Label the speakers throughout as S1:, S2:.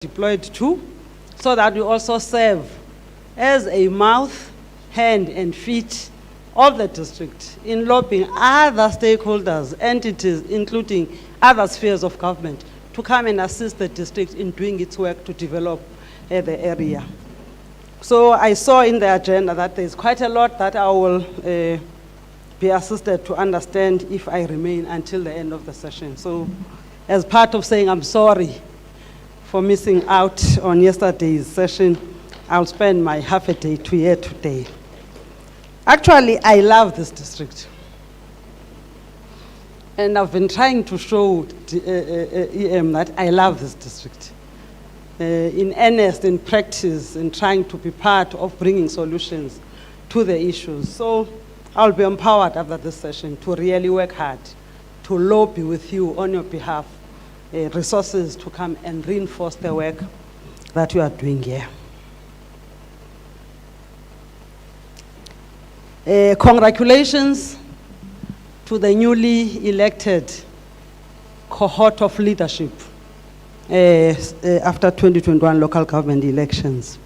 S1: deployed to, so that we also serve as a mouth, hand, and feet of the district in lobbying other stakeholders, entities, including other spheres of government, to come and assist the district in doing its work to develop the area. So I saw in the agenda that there's quite a lot that I will be assisted to understand if I remain until the end of the session. So as part of saying I'm sorry for missing out on yesterday's session, I'll spend my half a day to here today. Actually, I love this district. And I've been trying to show EM that I love this district. In earnest, in practice, in trying to be part of bringing solutions to the issues. So I'll be empowered after this session to really work hard, to lobby with you on your behalf, resources to come and reinforce the work that you are doing here. Congratulations to the newly elected cohort of leadership after 2021 local government elections.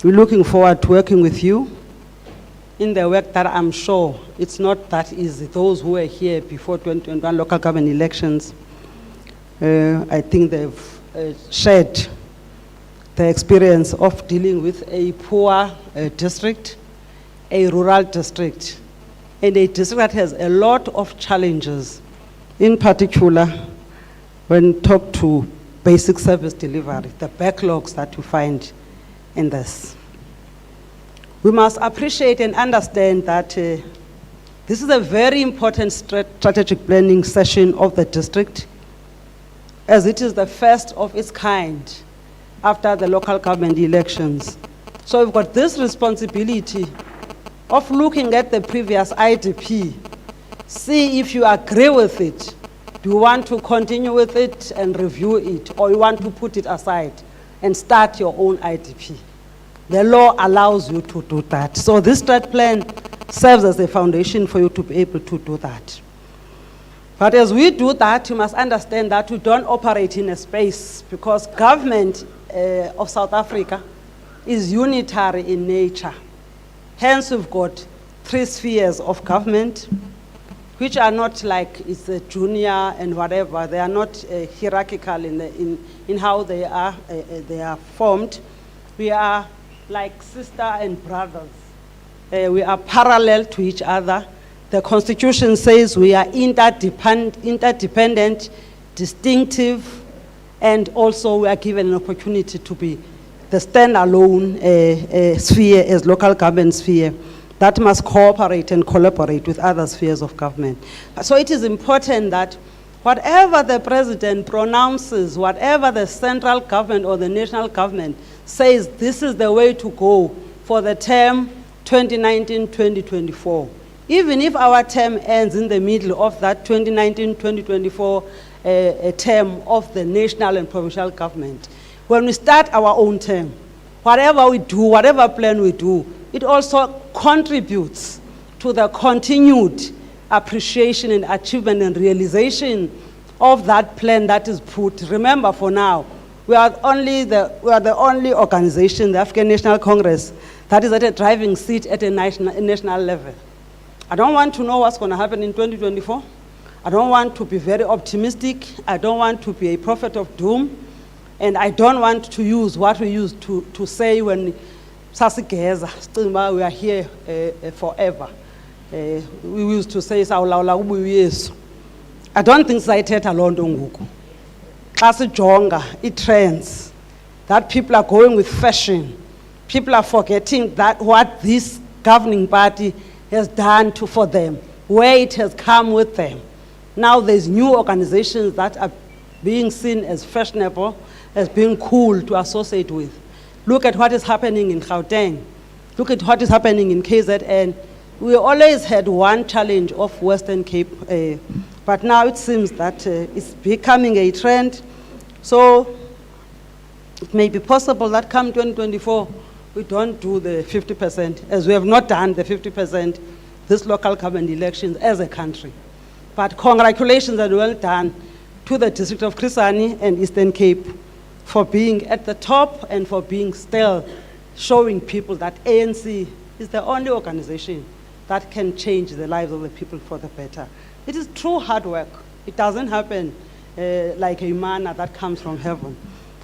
S1: We're looking forward to working with you in the work that I'm sure it's not that easy. Those who were here before 2021 local government elections, I think they've shared the experience of dealing with a poor district, a rural district, and a district that has a lot of challenges, in particular when talked to basic service delivery, the backlogs that you find in this. We must appreciate and understand that this is a very important strategic planning session of the district, as it is the first of its kind after the local government elections. So we've got this responsibility of looking at the previous IDP, see if you agree with it. Do you want to continue with it and review it, or you want to put it aside and start your own IDP? The law allows you to do that. So this strat plan serves as a foundation for you to be able to do that. But as we do that, you must understand that we don't operate in a space, because government of South Africa is unitary in nature. Hence, we've got 3 spheres of government, which are not like it's a junior and whatever. They are not hierarchical in how they are formed. We are like sister and brothers. We are parallel to each other. The Constitution says we are interdependent, distinctive, and also we are given an opportunity to be the standalone sphere as local government sphere that must cooperate and collaborate with other spheres of government. So it is important that whatever the president pronounces, whatever the central government or the national government says, this is the way to go for the term 2019-2024. Even if our term ends in the middle of that 2019-2024 term of the national and provincial government, when we start our own term, whatever we do, whatever plan we do, it also contributes to the continued appreciation and achievement and realization of that plan that is put. Remember, for now, we are the only organization, the African National Congress, that is at a driving seat at a national level. I don't want to know what's going to happen in 2024. I don't want to be very optimistic. I don't want to be a prophet of doom. And I don't want to use what we used to say when Sasigeza, we are here forever. We used to say, I don't think it's alone donguku. As a jonga, it trends that people are going with fashion. People are forgetting that what this governing party has done for them, where it has come with them. Now there's new organizations that are being seen as fashionable, as being cool to associate with. Look at what is happening in Gauteng. Look at what is happening in KZN. We always had one challenge of Western Cape, but now it seems that it's becoming a trend. So it may be possible that come 2024, we don't do the 50%, as we have not done the 50% this local government elections as a country. But congratulations and well done to the District of Chris Hani and Eastern Cape for being at the top and for being still showing people that ANC is the only organization that can change the lives of the people for the better. It is true hard work. It doesn't happen like a manna that comes from heaven.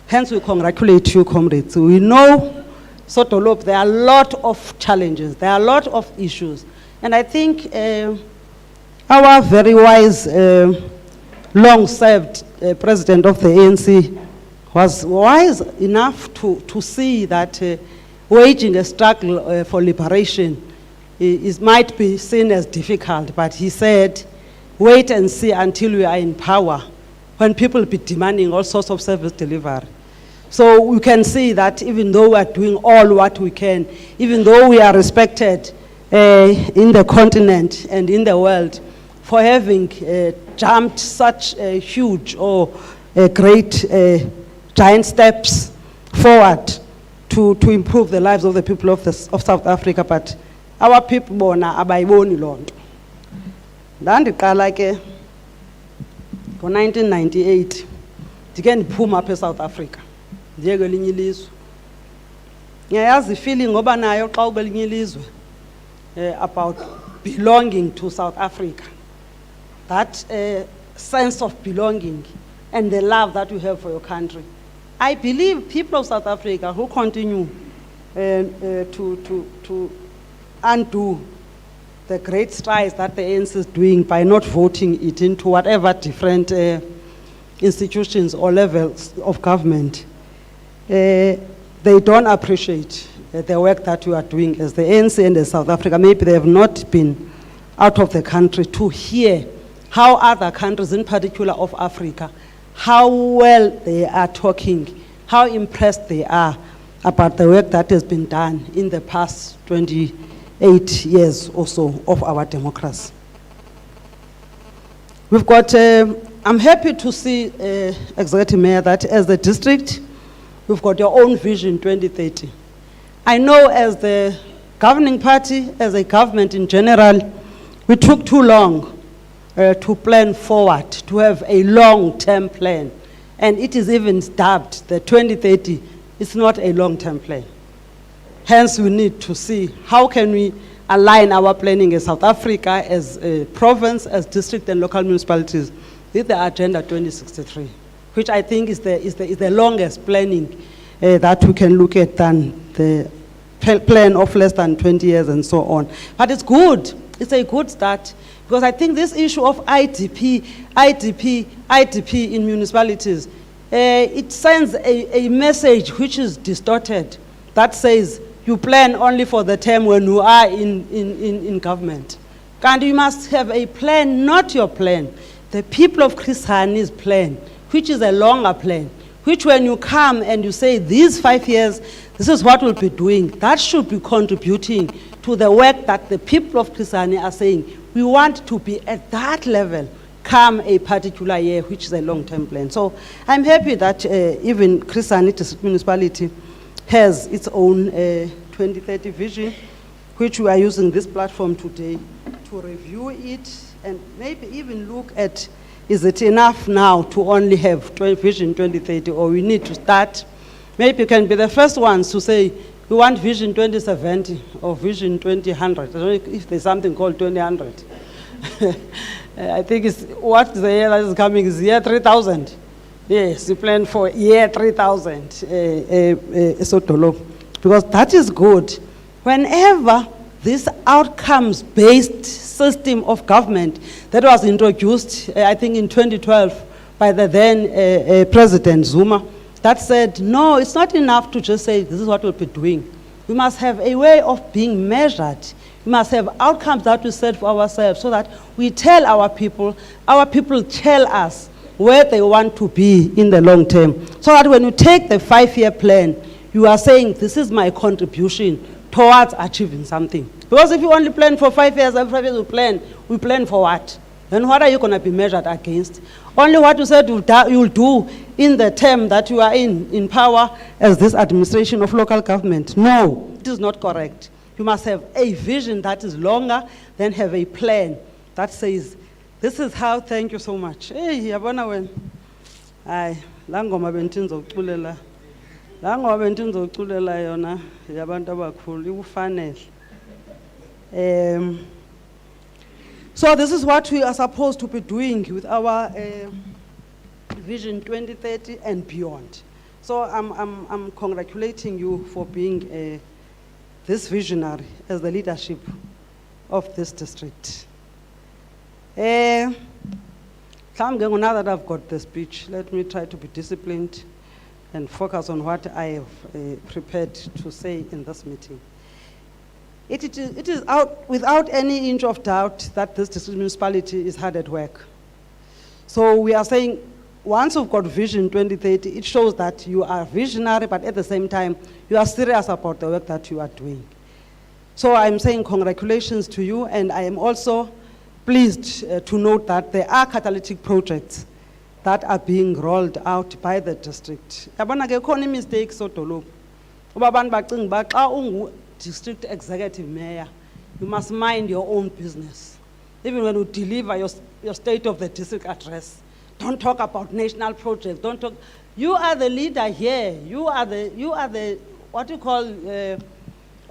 S1: Hence, we congratulate you, comrades. We know, Sotolop, there are a lot of challenges. There are a lot of issues. And I think our very wise, long-served president of the ANC was wise enough to see that waging a struggle for liberation might be seen as difficult, but he said, wait and see until we are in power, when people will be demanding all sorts of service delivery. So we can see that even though we are doing all what we can, even though we are respected in the continent and in the world for having jumped such huge or great giant steps forward to improve the lives of the people of South Africa, but our people bona abayiboni lonto. Ndandiqala ke ngo-1998 ndike ndiphuma apha eSouth Africa ndiye kwelinye ilizwe. Ngiyayazi ifeeling ngoba nayo xa ukwelinye ilizwe about belonging to South Africa. That sense of belonging and the love that you have for your country. I believe people of South Africa who continue to undo the great strides that the ANC is doing by not voting it into whatever different institutions or levels of government, they don't appreciate the work that you are doing as the ANC and as South Africa. Maybe they have not been out of the country to hear how other countries, in particular of Africa, how well they are talking, how impressed they are about the work that has been done in the past 28 years or so of our democracy. We've got, I'm happy to see, Executive Mayor, that as the district, we've got your own vision 2030. I know as the governing party, as a government in general, we took too long to plan forward, to have a long-term plan. And it is even dubbed the 2030. It's not a long-term plan. Hence, we need to see how can we align our planning as South Africa, as a province, as district and local municipalities with the Agenda 2063, which I think is the longest planning that we can look at than the plan of less than 20 years and so on. But it's good. It's a good start. Because I think this issue of IDP in municipalities, it sends a message which is distorted that says you plan only for the term when you are in government. And you must have a plan, not your plan. The people of Chris Hani's plan, which is a longer plan, which when you come and you say these 5 years, this is what we'll be doing, that should be contributing to the work that the people of Chris Hani are saying. We want to be at that level come a particular year, which is a long-term plan. So I'm happy that even Chris Hani District Municipality has its own 2030 vision, which we are using this platform today to review it and maybe even look at, is it enough now to only have Vision 2030, or we need to start? Maybe you can be the first ones to say, we want Vision 2070 or Vision 2000. I don't know if there's something called 2000. I think it's what the year that is coming is year 3000. Yes, we plan for year 3000, because that is good. Whenever this outcomes-based system of government that was introduced, I think in 2012, by the then President Zuma, that said, no, it's not enough to just say this is what we'll be doing. We must have a way of being measured. We must have outcomes that we set for ourselves so that we tell our people tell us where they want to be in the long term. So that when you take the 5-year plan, you are saying, this is my contribution towards achieving something. Because if you only plan for 5 years, every 5 years we plan for what? Then what are you going to be measured against? Only what you said you'll do in the term that you are in power as this administration of local government. No, it is not correct. You must have a vision that is longer, then have a plan that says, this is how, thank you so much. Hey, yabona when. La ngoma bendizoculela. La ngoma bendizoculela yona yabantu abakhulu ikufanele. So this is what we are supposed to be doing with our Vision 2030 and beyond. So I'm congratulating you for being this visionary as the leadership of this district. Now that I've got the speech, let me try to be disciplined and focus on what I have prepared to say in this meeting. It is out without any inch of doubt that this district municipality is hard at work. So we are saying, once you've got Vision 2030, it shows that you are visionary, but at the same time, you are serious about the work that you are doing. So I'm saying congratulations to you, and I am also pleased to note that there are catalytic projects that are being rolled out by the district. Yabona ke khona mistakes odolophu. Uba abantu bacinga ba xa ungu district executive mayor, you must mind your own business. Even when you deliver your state of the district address, don't talk about national projects. Don't talk. You are the leader here. You are the what you call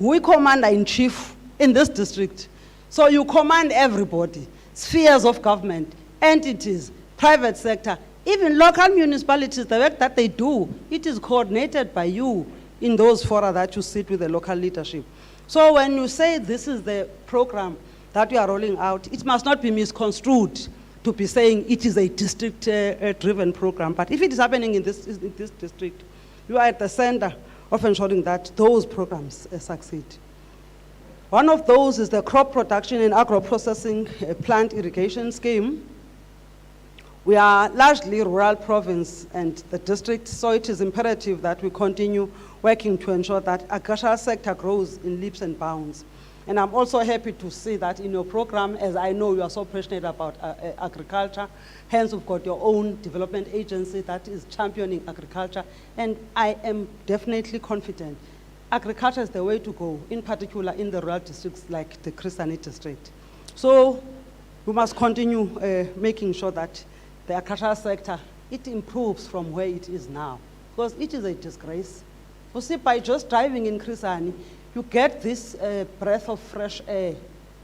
S1: we commander in chief in this district. So you command everybody, spheres of government, entities, private sector, even local municipalities. The work that they do, it is coordinated by you in those fora that you sit with the local leadership. So when you say this is the program that you are rolling out, it must not be misconstrued to be saying it is a district-driven program. But if it is happening in this district, you are at the center of ensuring that those programs succeed. One of those is the crop production and agro-processing plant irrigation scheme. We are largely rural province and the district, so it is imperative that we continue working to ensure that agricultural sector grows in leaps and bounds. And I'm also happy to see that in your program, as I know you are so passionate about agriculture, hence we've got your own development agency that is championing agriculture, and I am definitely confident agriculture is the way to go, in particular in the rural districts like the Chris Hani district. So we must continue making sure that the agricultural sector, it improves from where it is now, because it is a disgrace. You see, by just driving in Chris Hani, you get this breath of fresh air,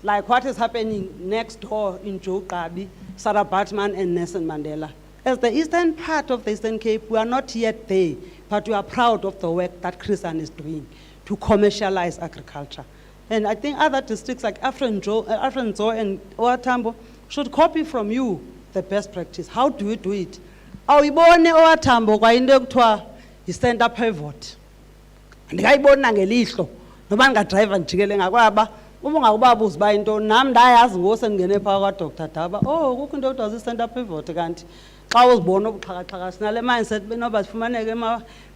S1: like what is happening next door in Joe Kabi, Sarah Batman, and Nelson Mandela. As the eastern part of the Eastern Cape, we are not yet there, but we are proud of the work that Chris Hani is doing to commercialize agriculture. And I think other districts like Afrenzo and Oatambo should copy from you the best practice. How do we do it? Awuyibone Oatambo kwa into ekuthiwa yi-center pivot. Andikayibona ngelihlo. Noba ndingadriver ndijikele ngakwaba, uba ungakubabuza uba yintoni, nam ndayazi ngose ndingene phaa kwaDr. Daba, kukho into ekuthiwa zii-center pivot kanti xa uzibona ubuxhakaxhaka sinale mindset benoba zifumaneke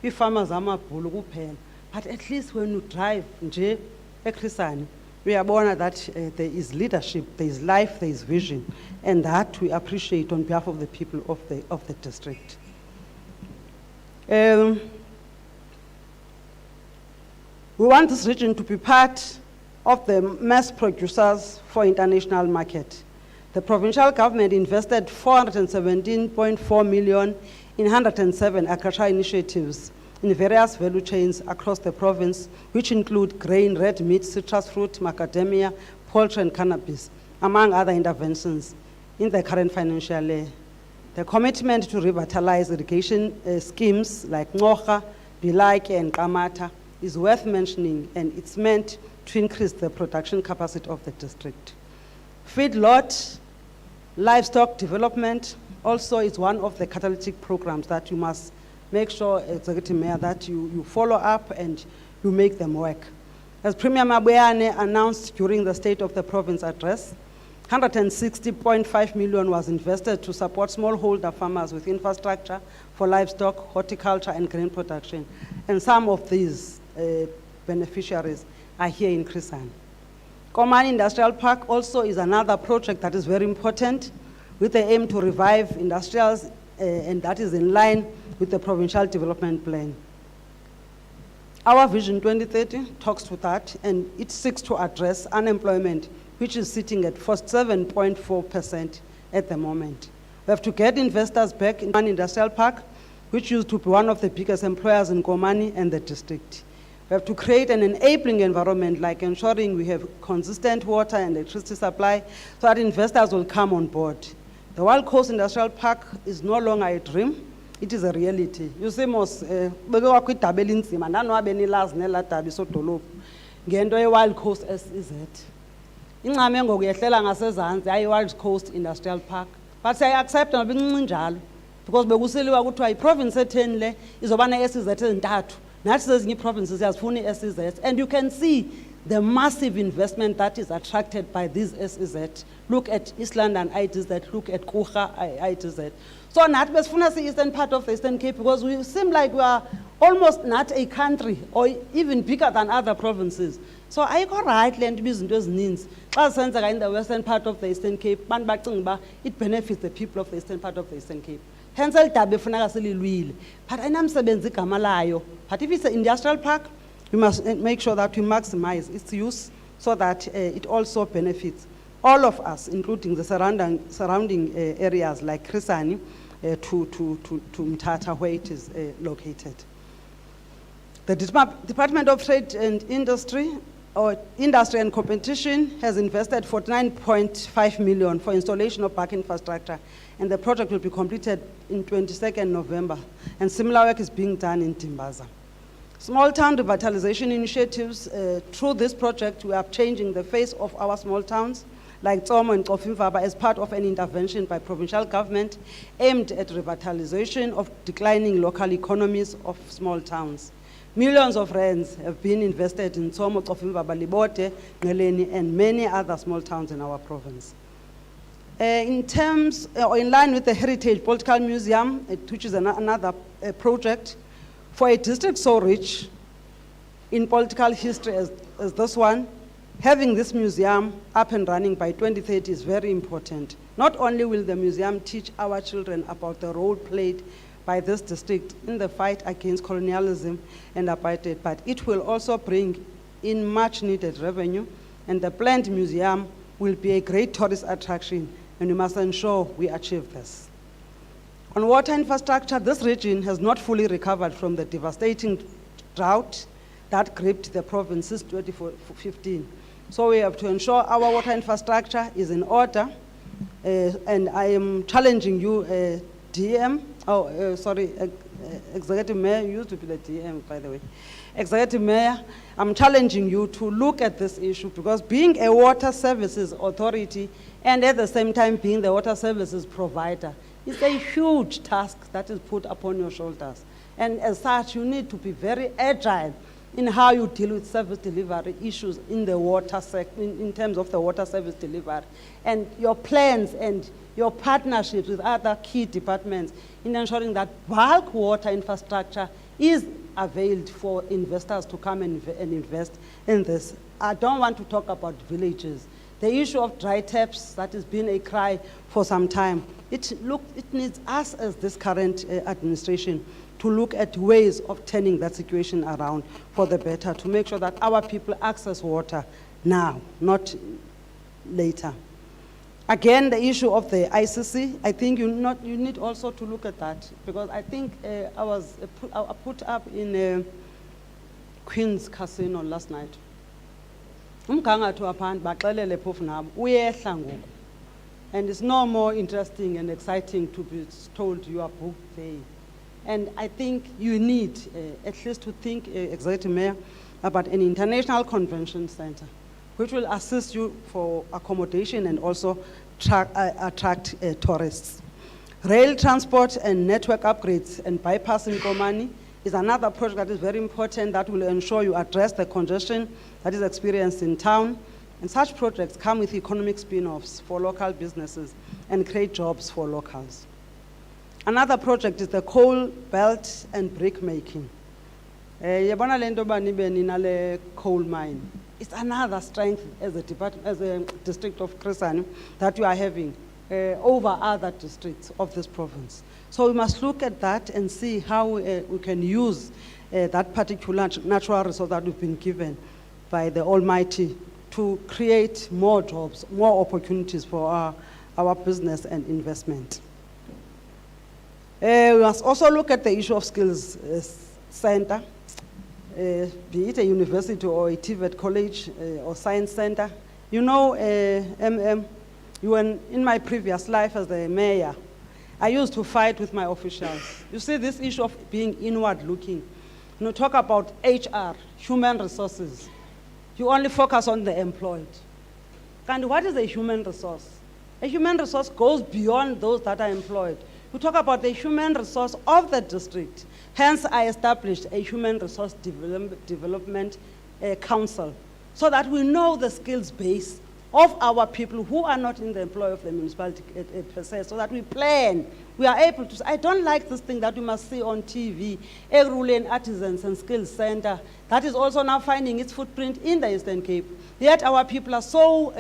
S1: kwiifama zamabhulu kuphela. But at least when you drive nje eChris Hani, we are that there is leadership, there is life, there is vision, and that we appreciate on behalf of the people of the district. We want this region to be part of the mass producers for international market. The provincial government invested 417.4 million in 107 agricultural initiatives in various value chains across the province, which include grain, red meat, citrus fruit, macadamia, poultry, and cannabis, among other interventions in the current financial year. The commitment to revitalize irrigation schemes like Ngocha, Bilake, and Kamata is worth mentioning, and it's meant to increase the production capacity of the district. Feedlot, livestock development also is one of the catalytic programs that you must make sure, Executive Mayor, that you follow up and you make them work. As Premier Mabuyane announced during the State of the Province address, 160.5 million was invested to support smallholder farmers with infrastructure for livestock, horticulture, and grain production. And some of these beneficiaries are here in Chris Hani. Komani Industrial Park also is another project that is very important with the aim to revive industrials, and that is in line with the provincial development plan. Our Vision 2030 talks to that, and it seeks to address unemployment, which is sitting at 47.4% at the moment. We have to get investors back in an industrial park which used to be one of the biggest employers in Komani and the district. We have to create an enabling environment, like ensuring we have consistent water and electricity supply so that investors will come on board. The Wild Coast Industrial Park is no longer a dream, it is a reality. You see, most Wild Coast SEZ. Ingame ngokuyehlela ngasezantsi ayi Wild Coast Industrial Park. But I accept ngoba incinjalo because bekusiliwa ukuthi iprovince etheni le izoba ne-SEZ ezintathu. Nathi sezinye provinces yazifuna i-SEZ, and you can see the massive investment that is attracted by these SEZ. Look at East London ITZ, look at Kucha ITZ. So nathi besifuna the eastern part of the Eastern Cape because we seem like we are almost not a country or even bigger than other provinces. So ayikho right le nto izinto ezininzi xa senzeka in the western part of the Eastern Cape bantu bacinga uba it benefits the people of the eastern part of the Eastern Cape. Hence elidaba efuneka sililwile. But ayinamsebenzi igama layo. But if it's an industrial park, we must make sure that we maximize its use so that it also benefits all of us, including the surrounding areas like Krisani to Mthatha, where it is located. The Department of Trade and Industry, or Industry and Competition, has invested 49.5 million for installation of park infrastructure, and the project will be completed in 22nd November, and similar work is being done in Timbaza. Small town revitalization initiatives, through this project, we are changing the face of our small towns, like Tsomo and Kofimvaba, as part of an intervention by provincial government aimed at revitalization of declining local economies of small towns. Millions of rands have been invested in Tsomo, Kofimvaba, Libote, Ngeleni, and many other small towns in our province. In line with the Heritage Political Museum, which is another project, for a district so rich in political history as this one, having this museum up and running by 2030 is very important. Not only will the museum teach our children about the role played by this district in the fight against colonialism and apartheid, but it will also bring in much needed revenue, and the planned museum will be a great tourist attraction, and we must ensure we achieve this. On water infrastructure, this region has not fully recovered from the devastating drought that gripped the province since 2015. So we have to ensure our water infrastructure is in order, and I am challenging you, DM, Executive Mayor, you used to be the DM, by the way. Executive Mayor, I'm challenging you to look at this issue, because being a water services authority and at the same time being the water services provider, it's a huge task that is put upon your shoulders. And as such, you need to be very agile in how you deal with service delivery issues in the water sector, in terms of the water service delivery. And your plans and your partnerships with other key departments in ensuring that bulk water infrastructure is availed for investors to come and invest in this. I don't want to talk about villages. The issue of dry taps, that has been a cry for some time. It needs us as this current administration to look at ways of turning that situation around for the better, to make sure that our people access water now, not later. Again, the issue of the ICC, I think you need also to look at that, because I think I put up in Queen's Casino last night. Umgangatho waphansi baxelele phofu nabo uyehla ngoku, and it's no more interesting and exciting to be told you are booked there. And I think you need at least to think, Executive Mayor, about an international convention center which will assist you for accommodation and also attract tourists. Rail transport and network upgrades and bypassing Komani is another project that is very important, that will ensure you address the congestion that is experienced in town. And such projects come with economic spin-offs for local businesses and create jobs for locals. Another project is the coal belt and brick making. Yabona le nto uba nibe ninale coal mine. It's another strength as a district of Krisani that you are having over other districts of this province. So we must look at that and see how we can use that particular natural resource that we've been given by the Almighty to create more jobs, more opportunities for our business and investment. We must also look at the issue of skills center, be it a university or a TVET college or science center. You know, in my previous life as the mayor, I used to fight with my officials. You see, this issue of being inward looking. Talk about HR, human resources. You only focus on the employed. And what is a human resource? A human resource goes beyond those that are employed. We talk about the human resource of the district. Hence, I established a human resource development council so that we know the skills base of our people who are not in the employ of the municipality per se, so that we plan. We are able to say, I don't like this thing that we must see on TV, a ruling artisans and skills center, that is also now finding its footprint in the Eastern Cape. Yet our people are so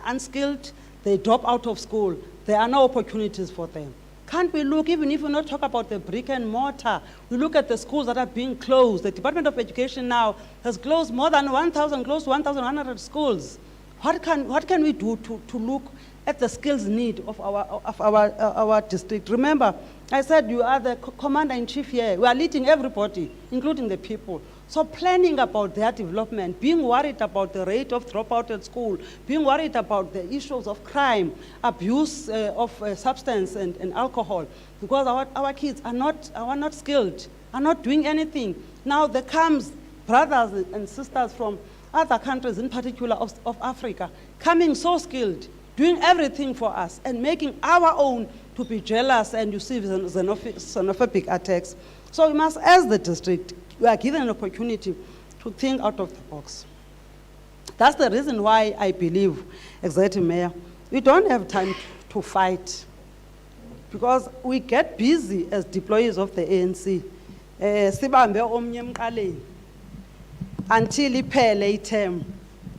S1: unskilled, they drop out of school. There are no opportunities for them. Can't we look, even if we not talk about the brick and mortar, we look at the schools that are being closed. The Department of Education now has closed more than 1,000, close to 1,100 schools. What can we do to look at the skills need of our district? Remember, I said you are the commander-in-chief here. We are leading everybody, including the people. So planning about their development, being worried about the rate of dropout at school, being worried about the issues of crime, abuse of substance and alcohol, because our kids are not skilled, are not doing anything. Now there comes brothers and sisters from other countries, in particular of Africa, coming so skilled, doing everything for us and making our own to be jealous, and you see xenophobic attacks. So we must, as the district, we are given an opportunity to think out of the box. That's the reason why I believe, Executive Mayor, we don't have time to fight, because we get busy as deployees of the ANC. Sibambe omnye emqaleni until iphele iterm.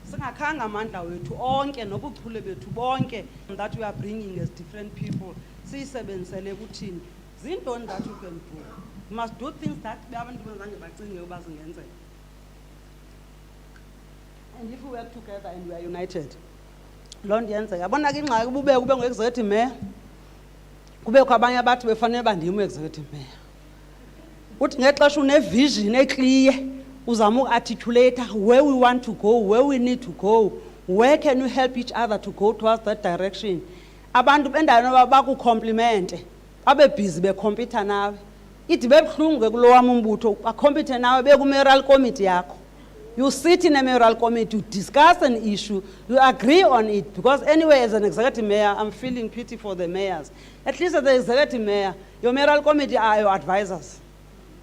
S1: Singakhanga amandla wethu onke nobuchule bethu bonke that we are bringing as different people. Siyisebenzisele kuthini. Zintoni that you can do. You must do things that abantu bazange bacinge uba zingenzeka. And if we work together and we are united, loo nto yenzeka. Yabona ke ingxaki kube ngu-executive mayor, kubekho abanye abathi befanele bandim u-executive mayor. Uthi ngexesha une-vision eclear, uzama uku-articulate where we want to go, where we need to go, where can we help each other to go towards that direction. Abantu bendawo bakukomplimente, babe busy bekompyutha nawe. Ithi bebuhlungu ke kulo wami umbutho bakompyuthe nawe beku-mayoral committee yakho. You sit in a mayoral committee, you discuss an issue, you agree on it, because anyway, as an executive mayor, I'm feeling pity for the mayors. At least as the executive mayor, your mayoral committee are your advisors.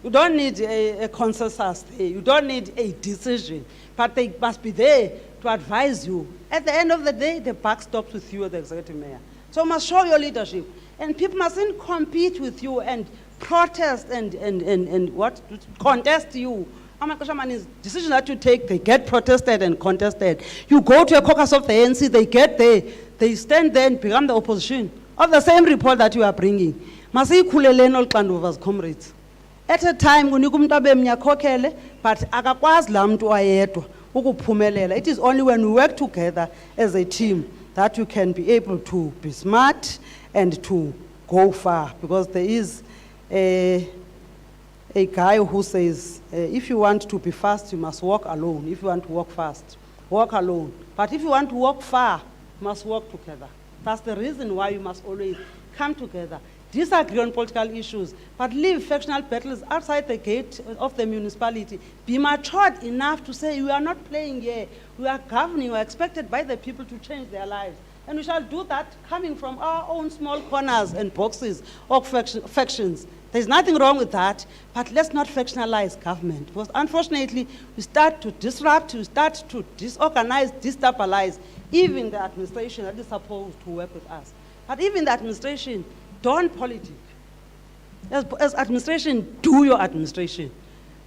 S1: You don't need a consensus there. You don't need a decision, but they must be there to advise you. At the end of the day, the buck stops with you as the executive mayor. So you must show your leadership. And people mustn't compete with you and protest and what? Contest you. Decisions that you take, they get protested and contested. You go to a caucus of the ANC, they get there, they stand there and become the opposition of the same report that you are bringing. Masiyikhuleleni olu xanduva, comrades. At a time when you come to be but akakwazi laa mntu ayedwa ukuphumelela. It is only when we work together as a team that you can be able to be smart and to go far. Because there is a guy who says, if you want to be fast, you must walk alone. If you want to walk fast, walk alone. But if you want to walk far, you must walk together. That's the reason why you must always come together. Disagree on political issues, but leave factional battles outside the gate of the municipality. Be matured enough to say, we are not playing here. We are governing. We are expected by the people to change their lives. And we shall do that coming from our own small corners and boxes of factions. There's nothing wrong with that, but let's not factionalize government. Because unfortunately, we start to disrupt, we start to disorganize, destabilize even the administration that is supposed to work with us. But even the administration, don't politic. As administration, do your administration.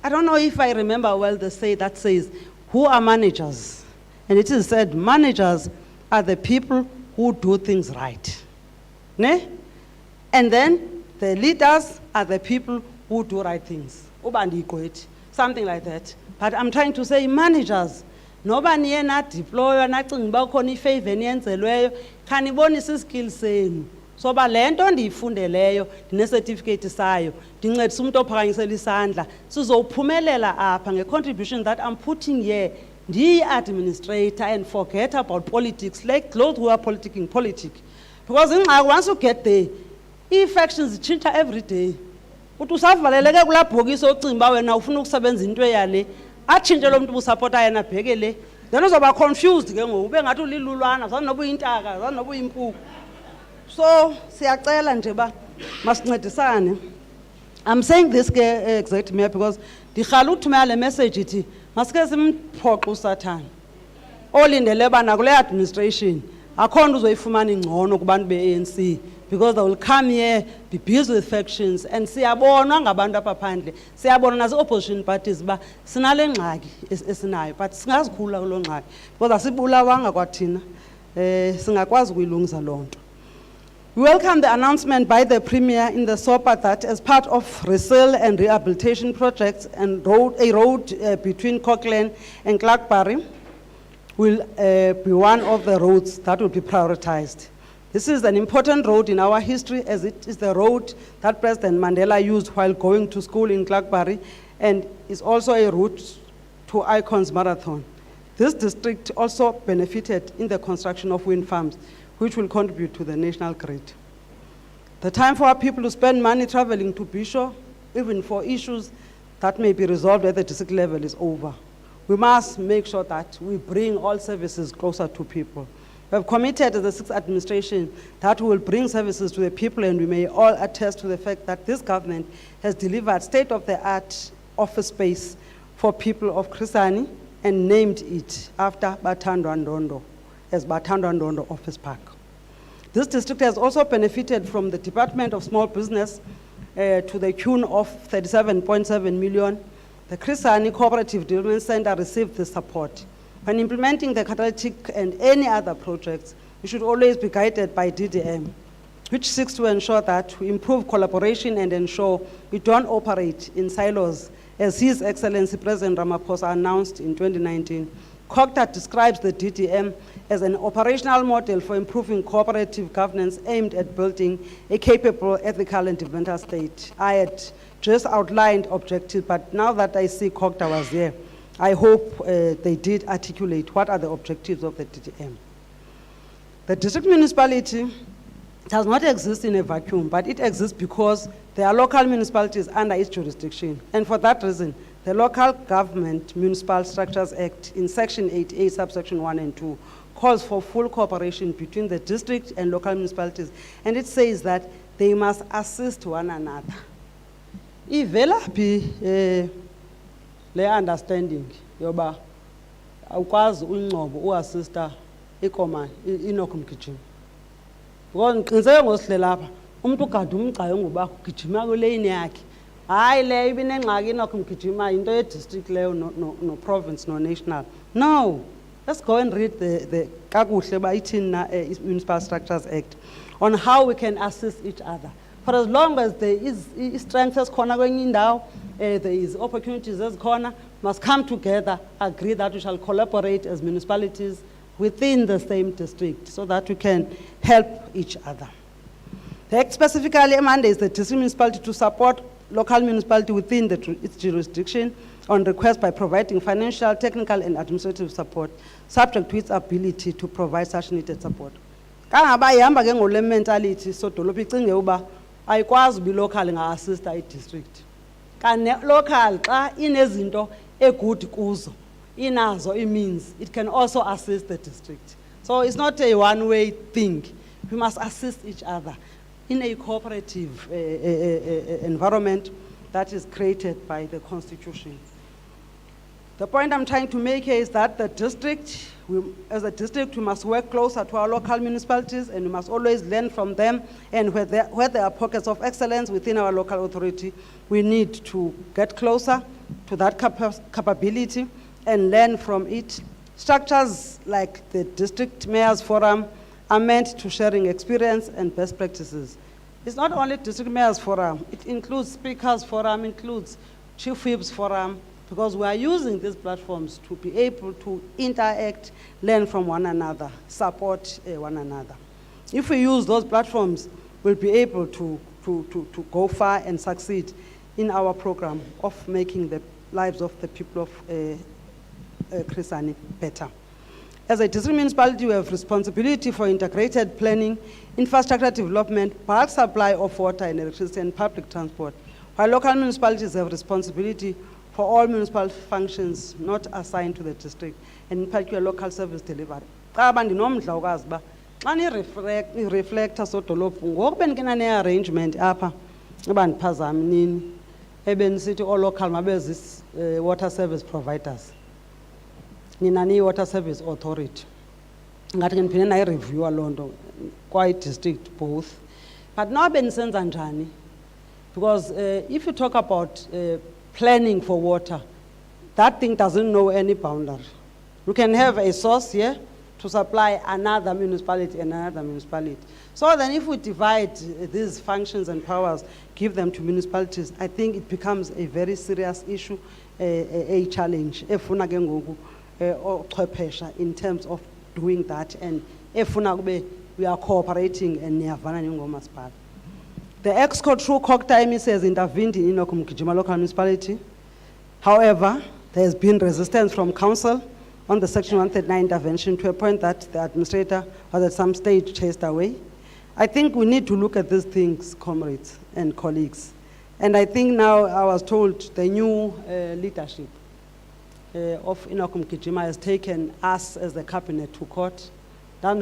S1: I don't know if I remember well the say that says, who are managers? And it is said, managers are the people who do things right. Ne? And then the leaders are the people who do right things. Something like that. But I'm trying to say managers, nobody na deploy na cinga uba ukhona ifavor eniyenzelweyo khanibonisa iskills senu So ba le nto ndiyifundeleyo ndine-certificate sayo ndincedisa umuntu ophakanyisela isandla sizowuphumelela apha nge-contribution that I'm putting here ndiyi-administrator and forget about politics like those who are politicking politics. Because once you get there, ii-factions change every day. Uthi usavaleleke kulaa bhokisi ocinga uba wena ufuna ukusebenza into eyale atshintshe lo mntu ubusapota yena abheke le, then uzawuba confused ke ngoku ube ngathi ulilulwana zange noba uyintaka zange noba uyimpuku. So siyacela nje ba masincedisane. I'm saying this ke Executive Mayor because ndirhala uthumela le message ithi masike simphoxe usathane olindele bana kule administration akho nto uzoyifumana ingcono kubantu be-ANC because they will come here, be busy with factions, and siyabonwa ngabantu apha phandle, siyabona nase-opposition parties ba sinale ngxaki esinayo, but singazikhulula kuloo ngxaki because asibulawanga kwathina, singakwazi ukuyilungisa loo nto. We welcome the announcement by the Premier in the SOPA that as part of resale and rehabilitation projects and a road between Cockland and Clarkbury will be one of the roads that will be prioritized. This is an important road in our history as it is the road that President Mandela used while going to school in Clarkbury and is also a route to Icons Marathon. This district also benefited in the construction of wind farms, which will contribute to the national grid. The time for our people to spend money traveling to Bisho, even for issues that may be resolved at the district level, is over. We must make sure that we bring all services closer to people. We have committed as the sixth administration that we will bring services to the people, and we may all attest to the fact that this government has delivered state-of-the-art office space for people of Krisani and named it after Bathandwa Ndondo as Bathandwa Ndondo Office Park. This district has also benefited from the Department of Small Business to the tune of 37.7 million. The Krisani Cooperative Development Center received this support. When implementing the catalytic and any other projects, we should always be guided by Chdm, which seeks to ensure that we improve collaboration and ensure we don't operate in silos, as His Excellency President Ramaphosa announced in 2019. COGTA describes the Chdm as an operational model for improving cooperative governance aimed at building a capable, ethical, and developmental state. I had just outlined objectives, but now that I see COGTA was here, I hope they did articulate what are the objectives of the Chdm. The district municipality does not exist in a vacuum, but it exists because there are local municipalities under its jurisdiction. And for that reason, the Local Government Municipal Structures Act in Section 8A, subsection 1 and 2, calls for full cooperation between the district and local municipalities. And it says that they must assist one another. Ivela le understanding yoba awukwazi uNgcobo uassista ikomani inokumgijima because ngiqiniseke ngosihle lapha umuntu ugada umgcayo ngoba ugijima kulane yakhe hayi le ibinengxaki inokumgijima into ye-district leyo no province no national. No, let's go and read the kakuhle ba ithini na Municipal Structures Act on how we can assist each other. For as long as there is strength esikhona kwenye indawo, there is opportunities ezikhona, must come together, agree that we shall collaborate as municipalities within the same district so that we can help each other. The Act specifically mandates the district municipality to support local municipality within its jurisdiction on request by providing financial, technical, and administrative support, subject to its ability to provide such needed support. Kangaba ihamba ke ngole mentality so dolophu icinge uba ayikwazi ubi local nga-assista i-district. Kane local xa inezinto e-good kuzo, inazo i-means, it can also assist the district. So it's not a one-way thing. We must assist each other in a cooperative environment that is created by the Constitution. The point I'm trying to make here is that the district, as a district, we must work closer to our local municipalities and we must always learn from them, and where there are pockets of excellence within our local authority, we need to get closer to that capability and learn from it. Structures like the District Mayors Forum are meant to sharing experience and best practices. It's not only District Mayors Forum, it includes Speakers Forum, includes Chief Whips Forum, because we are using these platforms to be able to interact, learn from one another, support one another. If we use those platforms, will be able to go far and succeed in our program of making the lives of the people of Chris Hani better. As a district municipality, we have responsibility for integrated planning, infrastructure development, bulk supply of water and electricity, and public transport, while local municipalities have responsibility for all municipal functions not assigned to the district, and in particular local service delivery. Xa ndinomdla ukwazi uba xa nireflector sodolophu ngoku bendikenane-arrangement apha abandiphazami nini ebenisithi all-local mabezis water service providers, nina niyi-water service authority. Ngathi ke ndiphinde nayireviewa loo nto kwayi-district both. But now benisenza njani? Because if you talk about planning for water, that thing doesn't know any boundary. You can have a source here to supply another municipality and another municipality. So then if we divide these functions and powers, give them to municipalities, I think it becomes a very serious issue, a challenge. Efuna ke ngoku ochwephesha in terms of doing that, and efuna kube we are cooperating and niyavana njengomasipala. The EXCO through Chdm has intervened in Mujima local municipality. However, there has been resistance from council on the Section 139 intervention to a point that the administrator was at some stage chased away. I think we need to look at these things, comrades and colleagues. And I think now I was told the new leadership of Inokum Kijima has taken us as the cabinet to court. And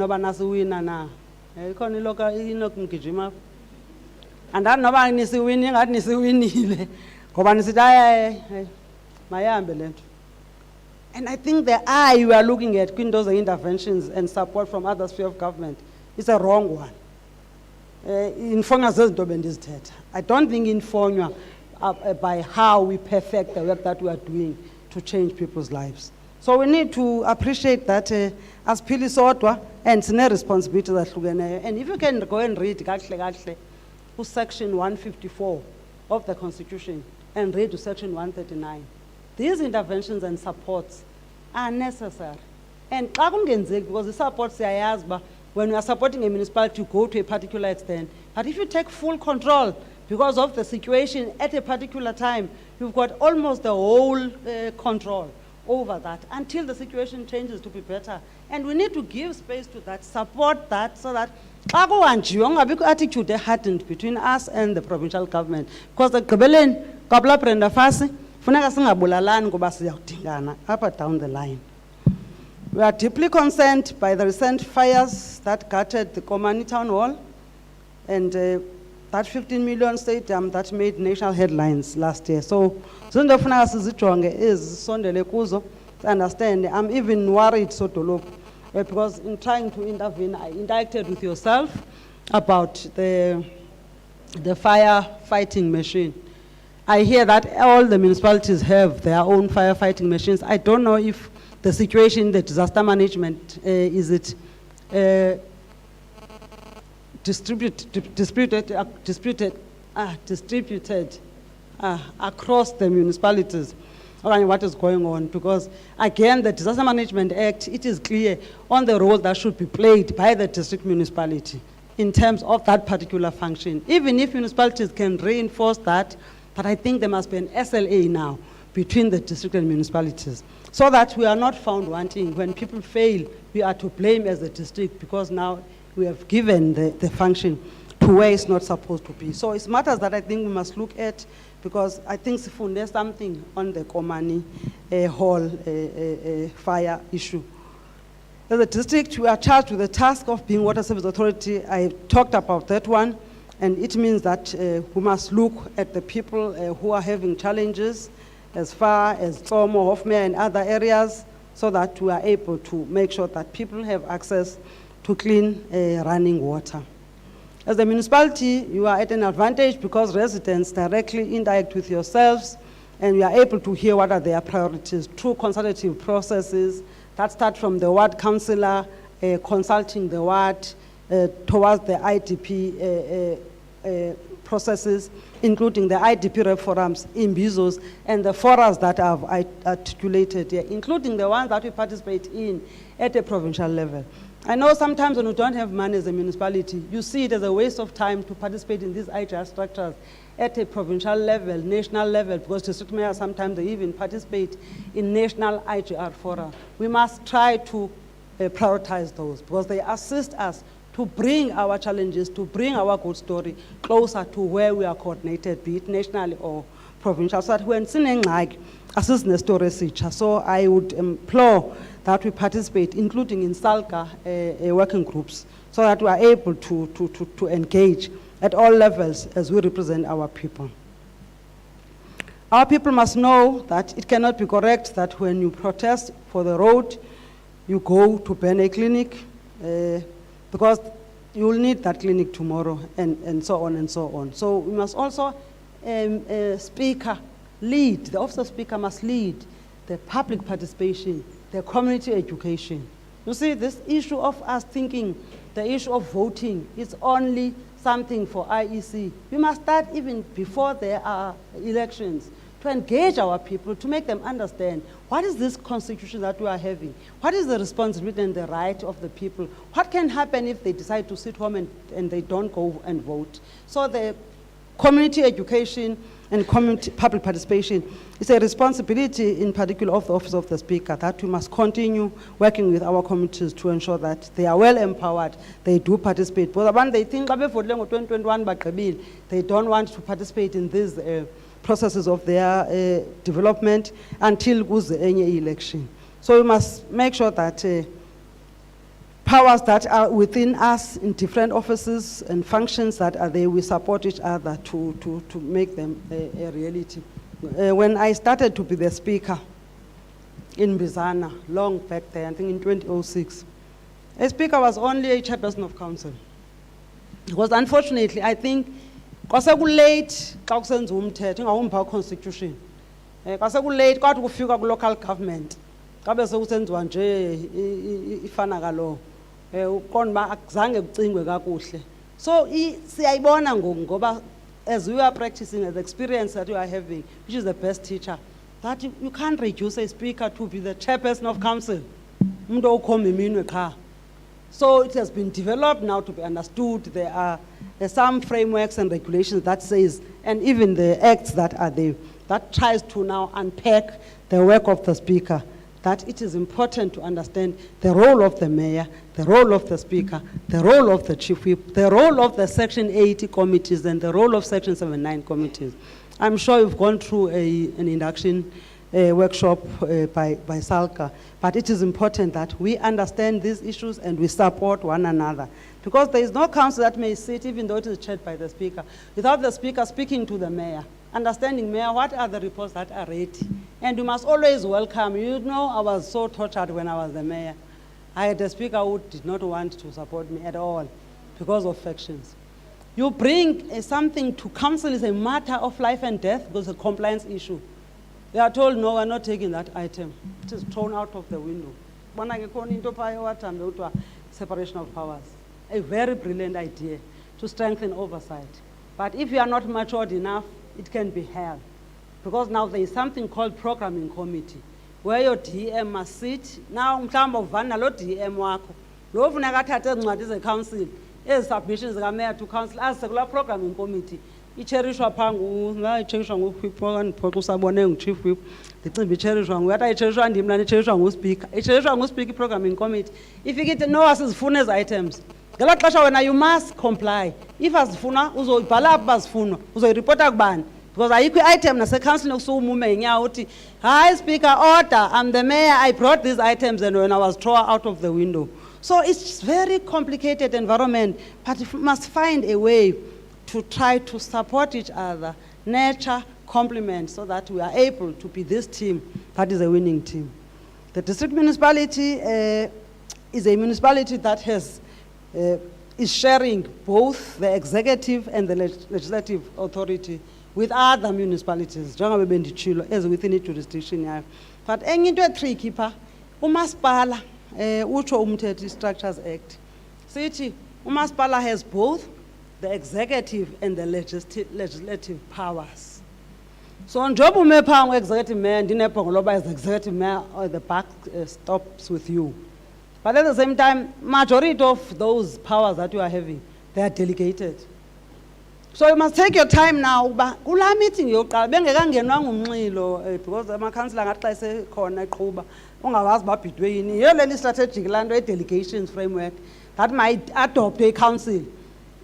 S1: I think the eye you are looking at those interventions and support from other sphere of government is a wrong one. I don't think inform by how we perfect the work that we are doing to change people's lives. So we need to appreciate that as Pili Sotwa and it's a responsibility that and if you can go and read section 154 of the Constitution and read to section 139, these interventions and supports are necessary. And because the supports when we are supporting a municipality to go to a particular extent, but if you take full control because of the situation at a particular time, you've got almost the whole control over that until the situation changes to be better. And we need to give space to that, support that, so that attitude hardened between us and the provincial government. Because the Gabelin, Kabla Prenda Fasi, Funaka Singabulalan, Gobasiatingana, up and down the line. We are deeply concerned by the recent fires that gutted the Komani town hall and that 15 million stadium that made national headlines last year. So, Zundafuna is Sondele Kuzo, to understand. I'm even worried, because in trying to intervene, I interacted with yourself about the firefighting machine. I hear that all the municipalities have their own firefighting machines. I don't know if the situation in the disaster management, is it distributed across the municipalities, or what is going on? Because again, the Disaster Management Act, it is clear on the role that should be played by the district municipality in terms of that particular function. Even if municipalities can reinforce that, but I think there must be an SLA now between the district and municipalities, so that we are not found wanting. When people fail, we are to blame as the district, because now we have given the function to where it's not supposed to be. So it's matters that I think we must look at, because I think there's something on the Komani hall fire issue. As a district, we are charged with the task of being Water Service Authority. I talked about that one, and it means that we must look at the people who are having challenges as far as Tomo, Hofmeyr, and other areas, so that we are able to make sure that people have access to clean running water. As a municipality, you are at an advantage because residents directly interact with yourselves, and you are able to hear what are their priorities through consultative processes that start from the ward councillor, consulting the ward towards the IDP processes, including the IDP rep forums, imbizos, and the forums that I've articulated here, including the ones that we participate in at a provincial level. I know sometimes when you don't have money as a municipality, you see it as a waste of time to participate in these IGR structures at a provincial level, national level, because district mayors sometimes they even participate in national IGR fora. We must try to prioritize those because they assist us to bring our challenges, to bring our good story closer to where we are coordinated, be it nationally or provincial, so that when sinengxaki asizine story esitsha. So I would implore that we participate, including in SALGA working groups, so that we are able to engage at all levels as we represent our people. Our people must know that it cannot be correct that when you protest for the road, you go to burn a clinic, because you will need that clinic tomorrow, and so on and so on. So we must also, speaker, lead, the office of speaker must lead the public participation, the community education. You see, this issue of us thinking the issue of voting is only something for IEC. We must start even before there are elections to engage our people, to make them understand what is this constitution that we are having, what is the responsibility and the right of the people, what can happen if they decide to sit home and they don't go and vote. So the community education and community public participation is a responsibility in particular of the Office of the Speaker, that we must continue working with our communities to ensure that they are well empowered, they do participate. But when they think 2021, they don't want to participate in these processes of their development until any election. So we must make sure that powers that are within us in different offices and functions that are there, we support each other to make them a reality. When I started to be the speaker in Bizana, long back there, I think in 2006, a speaker was only a chairperson of council. Because unfortunately, I think, late, constitution. Late, local government. So as we are practicing, as the experience that we are having, which is the best teacher, that you can't reduce a speaker to be the chairperson of council. So it has been developed now to be understood. There are some frameworks and regulations that says, and even the acts that are there, that tries to now unpack the work of the speaker, that it is important to understand the role of the mayor, the role of the speaker, the role of the chief whip, the role of the Section 80 committees, and the role of Section 79 committees. I'm sure you've gone through an induction workshop by SALGA, but it is important that we understand these issues and we support one another. Because there is no council that may sit, even though it is chaired by the speaker, without the speaker speaking to the mayor, understanding, mayor, what are the reports that are ready? And you must always welcome. You know, I was so tortured when I was the mayor. I had a speaker who did not want to support me at all because of factions. You bring something to council is a matter of life and death because it's a compliance issue. They are told, no, we're not taking that item. It is thrown out of the window. Separation of powers. A very brilliant idea to strengthen oversight. But if you are not matured enough, it can be held. Because now there is something called programming committee, where your DM must sit. Now, DM wako. Lo funeka athathe ezincwadi ze-council, ezi submissions zika-mayor to council, azise kula programming committee. Icherishwa phangu, icherishwa ngu-whip, okanye usabone ngu-chief whip. Ndicinga icherishwa ngu, yathi icherishwa ndim lana icherishwa ngu-speaker. Icherishwa ngu-speaker i-programming committee. Ifike ithi, no, asizifuna ezi items. Ngela xesha wena you must comply. If azifuna, uzoyibhala apha bazifuna, uzoyiripota kubani. Because ayikho i-item nase-council nokusukuma ngeenyawo uthi, hi, speaker, order, I'm the mayor, I brought these items and when I was thrown out of the window. So it's very complicated environment, but we must find a way to try to support each other, nurture, complement, so that we are able to be this team that is a winning team. The district municipality is a municipality that has, is sharing both the executive and the legislative authority with other municipalities, as within a jurisdiction. But enye into tricky pha, umasipala utsho umthetho Structures Act. Sithi umasipala has both the executive and the legislative powers. So njoba ume phaa executive mayor, ndinebhongo loba as executive mayor, or the buck stops with you. But at the same time, majority of those powers that you are having, they are delegated. So you must take your time now. Kula meeting yokuqala bengekangenwanga umnxilo because ama-councillor ngathi xa esekhona eqhuba ungawazi uba bhidwe yini. Yiyo le strategic laa nto delegations framework that might adopt a council.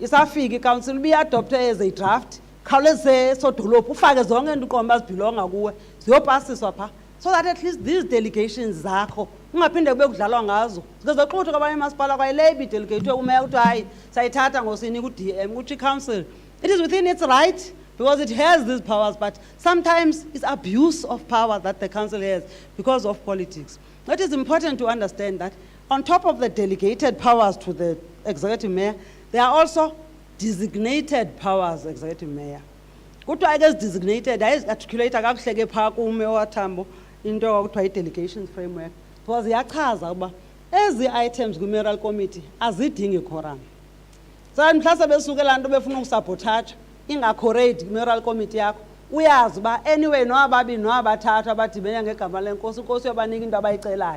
S1: Isafika i-council ubi-adopte as a draft. Khawuleze sodolophu ufake zonke into uqomba zibhilonga kuwe ziyopasiswa phaa. So that at least these delegations zakho ungaphinde kube kudlalwa ngazo zizoxuthwa kwabanye masipala kwayileybi delegate umeya uthi hayi sayithatha ngosini ku-DM kuthi i-council. It is within its right because it has these powers, but sometimes it's abuse of power that the council has because of politics. It is important to understand that on top of the delegated powers to the executive mayor, there are also designated powers, executive mayor. Kuthiwa I guess designated, articulate kakuhle ke phaa kume owathambo into okuthiwa i-delegations framework because iyachaza ukuba ezi items kwi-mayoral committee azidingi quorum. So mhlawumbe besuke laa nto befuna ukusabotaja ingakhoreyidi kwi-mayoral committee yakho uyazi uba anyway noababini noabathathu abadibene ngegama lenkosi inkosi yobanika into abayicelayo.